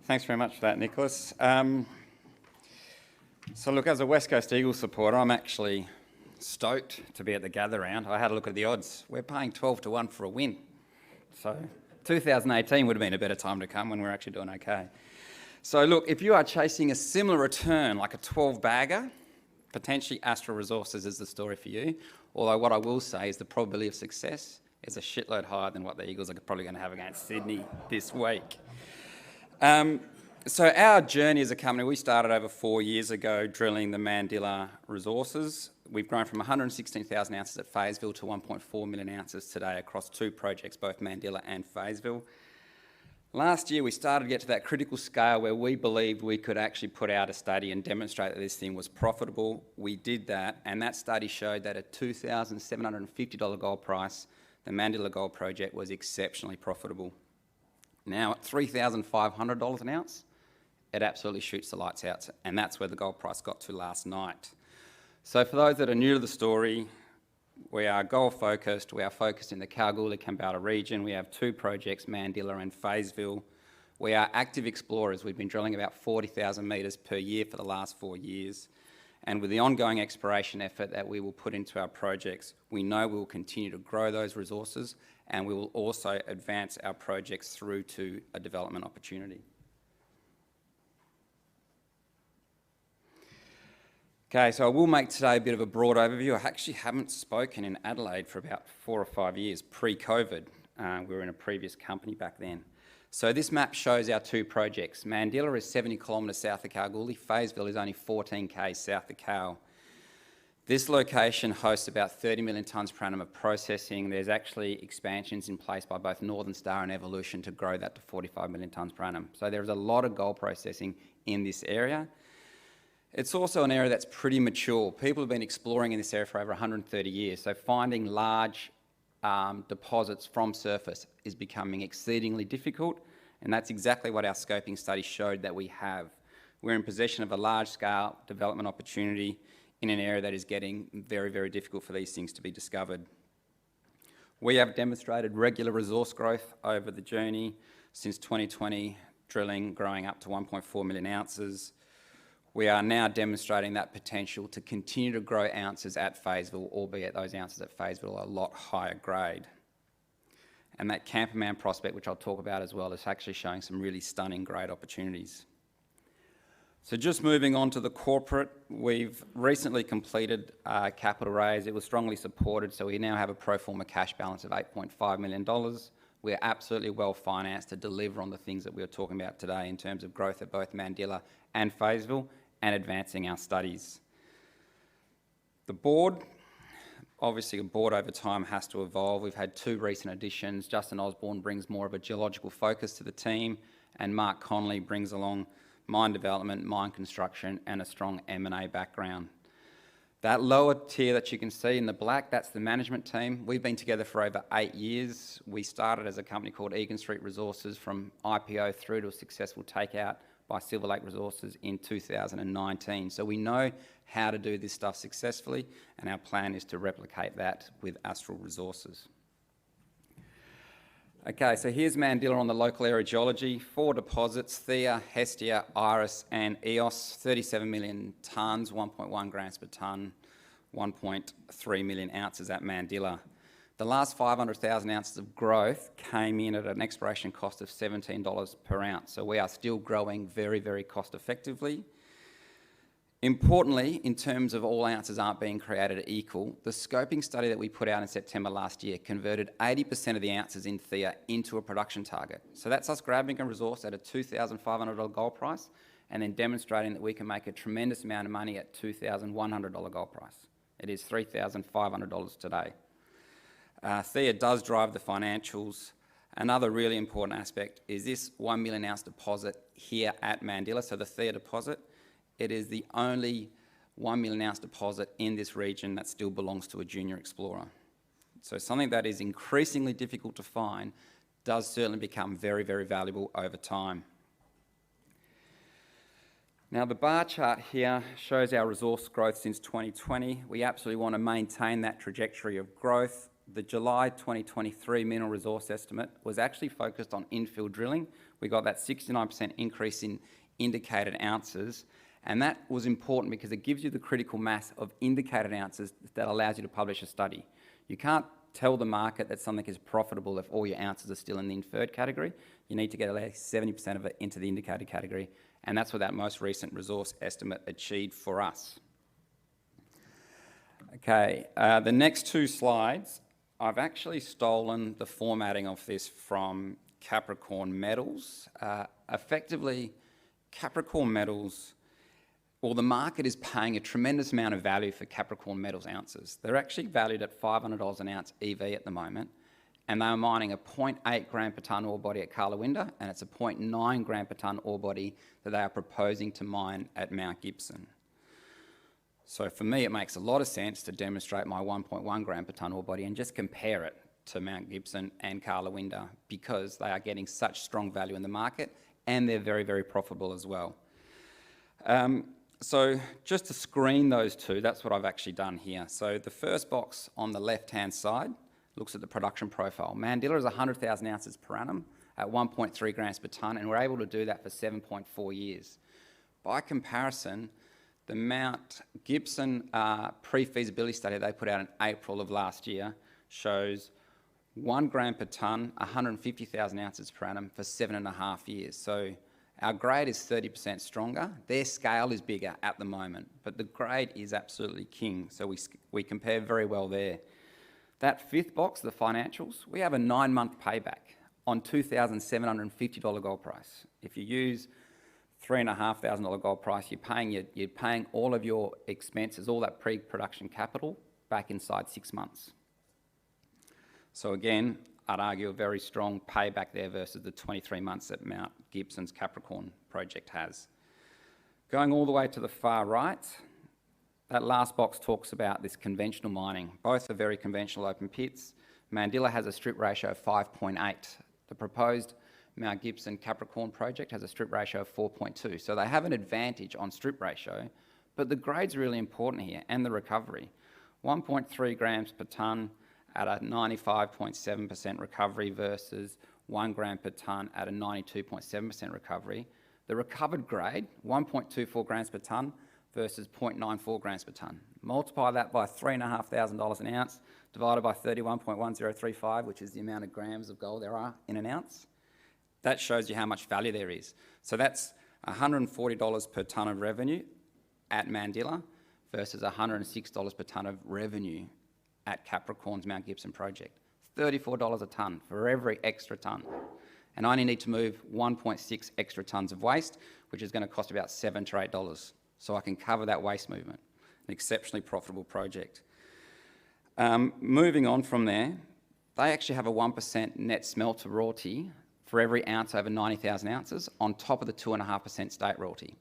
Thanks very much for that, Nicholas. So look, as a West Coast Eagles supporter, I'm actually stoked to be at the gather round. I had a look at the odds. We're paying 12 to 1 for a win. So 2018 would have been a better time to come when we're actually doing okay. So look, if you are chasing a similar return, like a 12-bagger, potentially Astral Resources is the story for you. Although what I will say is the probability of success is a shitload higher than what the Eagles are probably going to have against Sydney this week. So our journey as a company, we started over 4 years ago drilling the Mandilla resources. We've grown from 116,000 ounces at Fayetteville to 1.4 million ounces today across two projects, both Mandilla and Fayetteville. Last year, we started to get to that critical scale where we believed we could actually put out a study and demonstrate that this thing was profitable. We did that, and that study showed that at $2,750 gold price, the Mandilla Gold Project was exceptionally profitable. Now, at $3,500 an ounce, it absolutely shoots the lights out, and that's where the gold price got to last night. So for those that are new to the story, we are gold focused. We are focused in the Kalgoorlie-Kambalda region. We have two projects, Mandilla and Fayetteville. We are active explorers. We've been drilling about 40,000 metres per year for the last 4 years. And with the ongoing exploration effort that we will put into our projects, we know we will continue to grow those resources, and we will also advance our projects through to a development opportunity. Okay, so I will make today a bit of a broad overview. I actually haven't spoken in Adelaide for about 4 or 5 years, pre-COVID. We were in a previous company back then. So this map shows our two projects. Mandilla is 70 kilometres south of Kalgoorlie. Fayetteville is only 14 k's south of Kal. This location hosts about 30 million tonnes per annum of processing. There's actually expansions in place by both Northern Star and Evolution to grow that to 45 million tonnes per annum. So there's a lot of gold processing in this area. It's also an area that's pretty mature. People have been exploring in this area for over 130 years, so finding large deposits from surface is becoming exceedingly difficult, and that's exactly what our scoping study showed that we have. We're in possession of a large-scale development opportunity in an area that is getting very, very difficult for these things to be discovered. We have demonstrated regular resource growth over the journey since 2020, drilling growing up to 1.4 million ounces. We are now demonstrating that potential to continue to grow ounces at Fayetteville, albeit those ounces at Fayetteville are a lot higher grade. And that Camperman prospect, which I'll talk about as well, is actually showing some really stunning grade opportunities. So just moving on to the corporate, we've recently completed a capital raise. It was strongly supported, so we now have a pro forma cash balance of $8.5 million. We're absolutely well financed to deliver on the things that we are talking about today in terms of growth at both Mandilla and Fayetteville and advancing our studies. The board, obviously a board over time has to evolve. We've had two recent additions. Justin Osborne brings more of a geological focus to the team, and Mark Connolly brings along mine development, mine construction, and a strong M&A background. That lower tier that you can see in the black, that's the management team. We've been together for over 8 years. We started as a company called Egan Street Resources from IPO through to a successful takeout by Silver Lake Resources in 2019. So we know how to do this stuff successfully, and our plan is to replicate that with Astral Resources. Okay, so here's Mandilla on the local area geology. 4 deposits, Thea, Hestia, Iris and Eos, 37 million tonnes, 1.1 grams per tonne, 1.3 million ounces at Mandilla. The last 500,000 ounces of growth came in at an exploration cost of $17 per ounce. So we are still growing very, very cost effectively. Importantly, in terms of all ounces aren't being created equal, the scoping study that we put out in September last year converted 80% of the ounces in Thea into a production target. So that's us grabbing a resource at a $2,500 gold price and then demonstrating that we can make a tremendous amount of money at $2,100 gold price. It is $3,500 today. Thea does drive the financials. Another really important aspect is this 1 million ounce deposit here at Mandilla, so the Thea deposit. It is the only 1 million ounce deposit in this region that still belongs to a junior explorer. So something that is increasingly difficult to find does certainly become very, very valuable over time. Now the bar chart here shows our resource growth since 2020. We absolutely want to maintain that trajectory of growth. the July 2023 mineral resource estimate was actually focused on infill drilling. We got that 69% increase in indicated ounces, and that was important because it gives you the critical mass of indicated ounces that allows you to publish a study. You can't tell the market that something is profitable if all your ounces are still in the inferred category. You need to get at least 70% of it into the indicated category, and that's what that most recent resource estimate achieved for us. Okay, the next two slides, I've actually stolen the formatting of this from Capricorn Metals. Effectively, Capricorn Metals, well, the market is paying a tremendous amount of value for Capricorn Metals ounces. They're actually valued at $500 an ounce EV at the moment, and they are mining a 0.8 gram per tonne ore body at Karlawinda, and it's a 0.9 gram per tonne ore body that they are proposing to mine at Mount Gibson. So for me, it makes a lot of sense to demonstrate my 1.1 gram per tonne ore body and just compare it to Mount Gibson and Karlawinda because they are getting such strong value in the market and they're very, very profitable as well. So just to screen those two, that's what I've actually done here. So the first box on the left-hand side looks at the production profile. Mandilla is 100,000 ounces per annum at 1.3 grams per tonne, and we're able to do that for 7.4 years. By comparison, the Mount Gibson pre-feasibility study they put out in April of last year shows 1 gram per tonne, 150,000 ounces per annum for 7.5 years. So our grade is 30% stronger. Their scale is bigger at the moment, but the grade is absolutely king. So we compare very well there. That fifth box, the financials, we have a 9-month payback on $2,750 gold price. If you use $3,500 gold price, you're paying all of your expenses, all that pre-production capital back inside 6 months. So again, I'd argue a very strong payback there versus the 23 months that Mount Gibson's Capricorn project has. Going all the way to the far right, that last box talks about this conventional mining. Both are very conventional open pits. Mandilla has a strip ratio of 5.8. The proposed Mount Gibson Capricorn project has a strip ratio of 4.2. So they have an advantage on strip ratio, but the grade's really important here and the recovery. 1.3 grams per tonne at a 95.7% recovery versus 1 gram per tonne at a 92.7% recovery. The recovered grade, 1.24 grams per tonne versus 0.94 grams per tonne. Multiply that by $3,500 an ounce, divided by 31.1035, which is the amount of grams of gold there are in an ounce. That shows you how much value there is. So that's $140 per tonne of revenue at Mandilla versus $106 per tonne of revenue at Capricorn's Mount Gibson project. $34 a tonne for every extra tonne. And I only need to move 1.6 extra tonnes of waste, which is going to cost about $7 to $8. So I can cover that waste movement. An exceptionally profitable project. Moving on from there, they actually have a 1% net smelter royalty for every ounce over 90,000 ounces on top of the 2.5% state royalty.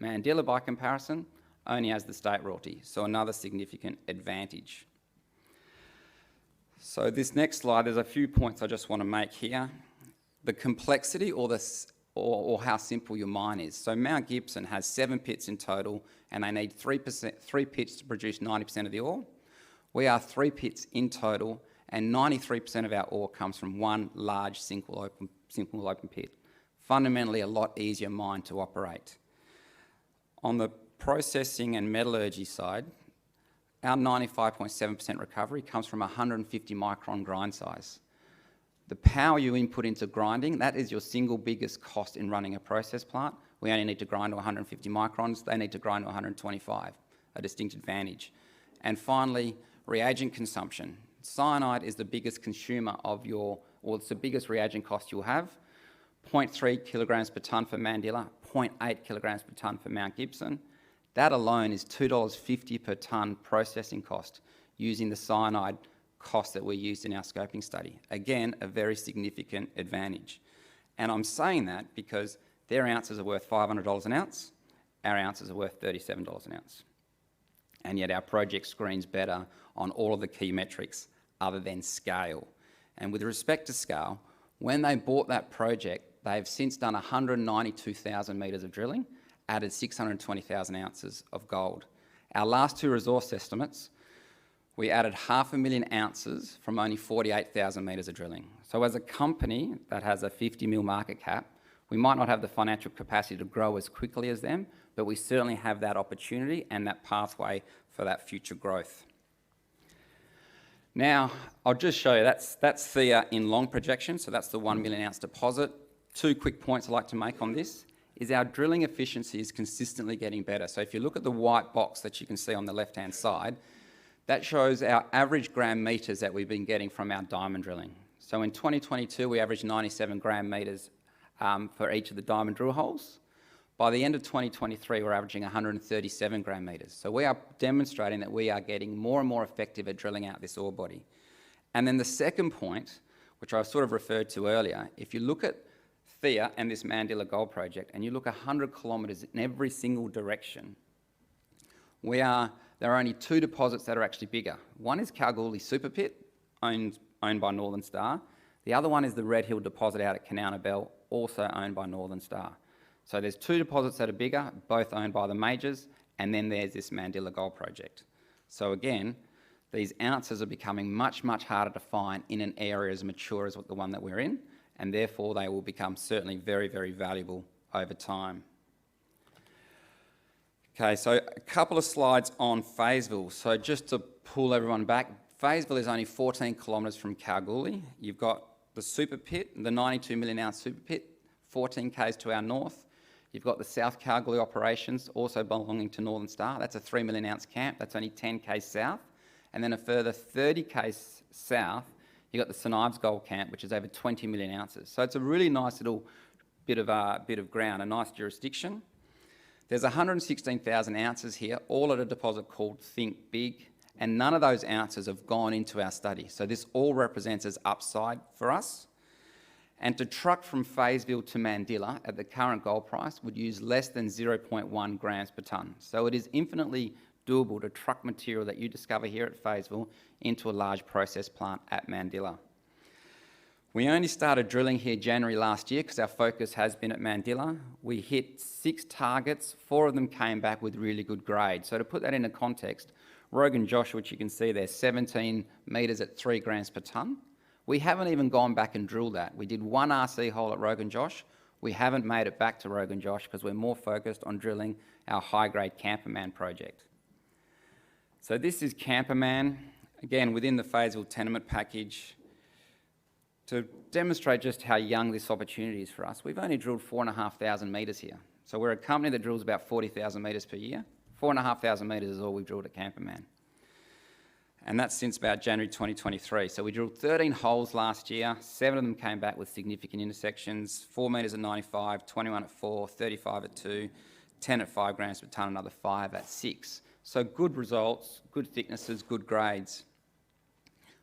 Mandilla, by comparison, only has the state royalty, so another significant advantage. So this next slide, there's a few points I just want to make here. The complexity or how simple your mine is. So Mount Gibson has 7 pits in total, and they need 3 pits to produce 90% of the ore. We are 3 pits in total, and 93% of our ore comes from one large single open pit. Fundamentally a lot easier mine to operate. On the processing and metallurgy side, our 95.7% recovery comes from 150 micron grind size. The power you input into grinding, that is your single biggest cost in running a process plant. We only need to grind to 150 microns, they need to grind to 125, a distinct advantage. And finally, reagent consumption. Cyanide is the biggest consumer of it's the biggest reagent cost you'll have. 0.3 kilograms per tonne for Mandilla, 0.8 kilograms per tonne for Mount Gibson. That alone is $2.50 per tonne processing cost using the cyanide cost that we used in our scoping study. Again, a very significant advantage. And I'm saying that because their ounces are worth $500 an ounce, our ounces are worth $37 an ounce. And yet our project screens better on all of the key metrics other than scale. And with respect to scale, when they bought that project, they've since done 192,000 metres of drilling, added 620,000 ounces of gold. Our last 2 resource estimates we added 500,000 ounces from only 48,000 metres of drilling. So as a company that has a 50 mil market cap, we might not have the financial capacity to grow as quickly as them, but we certainly have that opportunity and that pathway for that future growth. Now, I'll just show you, that's the in long projection, so that's the 1 million ounce deposit. Two quick points I'd like to make on this is our drilling efficiency is consistently getting better. So if you look at the white box that you can see on the left-hand side, that shows our average gram metres that we've been getting from our diamond drilling. So in 2022, we averaged 97 gram metres for each of the diamond drill holes. By the end of 2023, we're averaging 137 gram metres. So we are demonstrating that we are getting more and more effective at drilling out this ore body. And then the second point, which I sort of referred to earlier, if you look at Thea and this Mandilla Gold Project, and you look 100 kilometres in every single direction, there are only two deposits that are actually bigger. One is Kalgoorlie Super Pit, owned by Northern Star. The other one is the Red Hill deposit out at Kanowna Belle, also owned by Northern Star. So there's two deposits that are bigger, both owned by the majors, and then there's this Mandilla Gold Project. So again, these ounces are becoming much, much harder to find in an area as mature as the one that we're in, and therefore they will become certainly very, very valuable over time. Okay, so a couple of slides on Feysville. So just to pull everyone back, Feysville is only 14 kilometres from Kalgoorlie. You've got the Super Pit, the 92 million ounce Super Pit, 14 k's to our north. You've got the South Kalgoorlie operations, also belonging to Northern Star. That's a 3 million ounce camp. That's only 10 k's south. And then a further 30 k's south, you've got the St Ives Gold Camp, which is over 20 million ounces. So it's a really nice little bit of ground, a nice jurisdiction. There's 116,000 ounces here, all at a deposit called Think Big, and none of those ounces have gone into our study. So this all represents as upside for us. And to truck from Feysville to Mandilla at the current gold price would use less than 0.1 grams per tonne. So it is infinitely doable to truck material that you discover here at Feysville into a large process plant at Mandilla. We only started drilling here January last year because our focus has been at Mandilla. We hit 6 targets, 4 of them came back with really good grade. So to put that into context, Rogan Josh, which you can see there, 17 metres at 3 grams per tonne. We haven't even gone back and drilled that. We did one RC hole at Rogan Josh. We haven't made it back to Rogan Josh because we're more focused on drilling our high-grade Camperman project. So this is Camperman, again, within the Feysville tenement package. To demonstrate just how young this opportunity is for us, we've only drilled 4,500 metres here. So we're a company that drills about 40,000 metres per year. 4,500 metres is all we've drilled at Camperman. And that's since about January 2023. So we drilled 13 holes last year. 7 of them came back with significant intersections. 4 metres at 95, 21 at 4, 35 at 2, 10 at 5 grams per tonne, another 5 at 6. So good results, good thicknesses, good grades.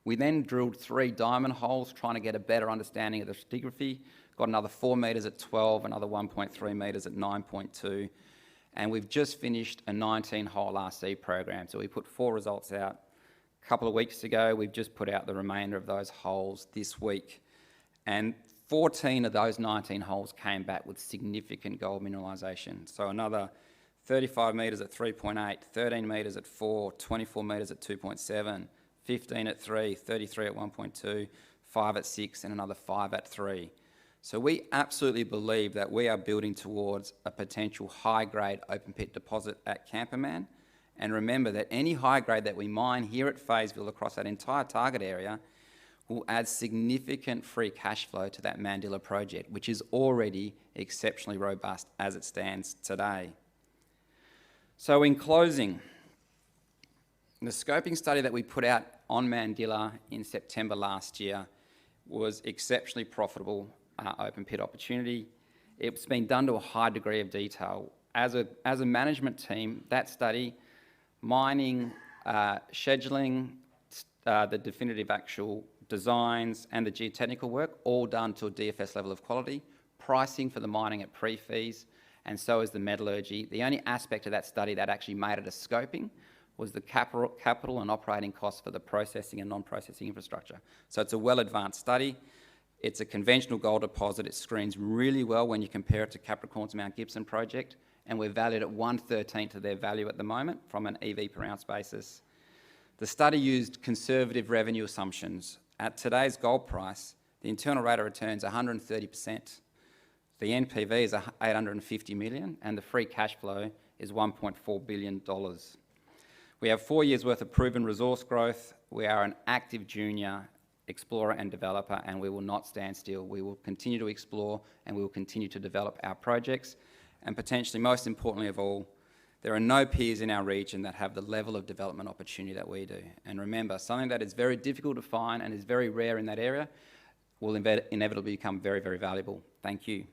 We then drilled 3 diamond holes, trying to get a better understanding of the stratigraphy. Got another 4 metres at 12, another 1.3 metres at 9.2. And we've just finished a 19-hole RC program. So we put 4 results out a couple of weeks ago. We've just put out the remainder of those holes this week. And 14 of those 19 holes came back with significant gold mineralisation. So another 35 metres at 3.8, 13 metres at 4, 24 metres at 2.7, 15 at 3, 33 at 1.2, 5 at 6, and another 5 at 3. So we absolutely believe that we are building towards a potential high-grade open-pit deposit at Camperman. And remember that any high grade that we mine here at Feysville across that entire target area will add significant free cash flow to that Mandilla project, which is already exceptionally robust as it stands today. So in closing, the scoping study that we put out on Mandilla in September last year was exceptionally profitable open pit opportunity. It's been done to a high degree of detail. As a management team, that study, mining, scheduling, the definitive actual designs and the geotechnical work, all done to a DFS level of quality, pricing for the mining at pre-fees, and so is the metallurgy. The only aspect of that study that actually made it a scoping was the capital and operating costs for the processing and non-processing infrastructure. So it's a well-advanced study. It's a conventional gold deposit. It screens really well when you compare it to Capricorn's Mount Gibson project, and we're valued at 1/13 of their value at the moment from an EV per ounce basis. The study used conservative revenue assumptions. At today's gold price, the internal rate of return is 130%. The NPV is 850 million, and the free cash flow is $1.4 billion. We have 4 years' worth of proven resource growth. We are an active junior explorer and developer, and we will not stand still. We will continue to explore, and we will continue to develop our projects. And potentially, most importantly of all, there are no peers in our region that have the level of development opportunity that we do. And remember, something that is very difficult to find and is very rare in that area will inevitably become very, very valuable. Thank you.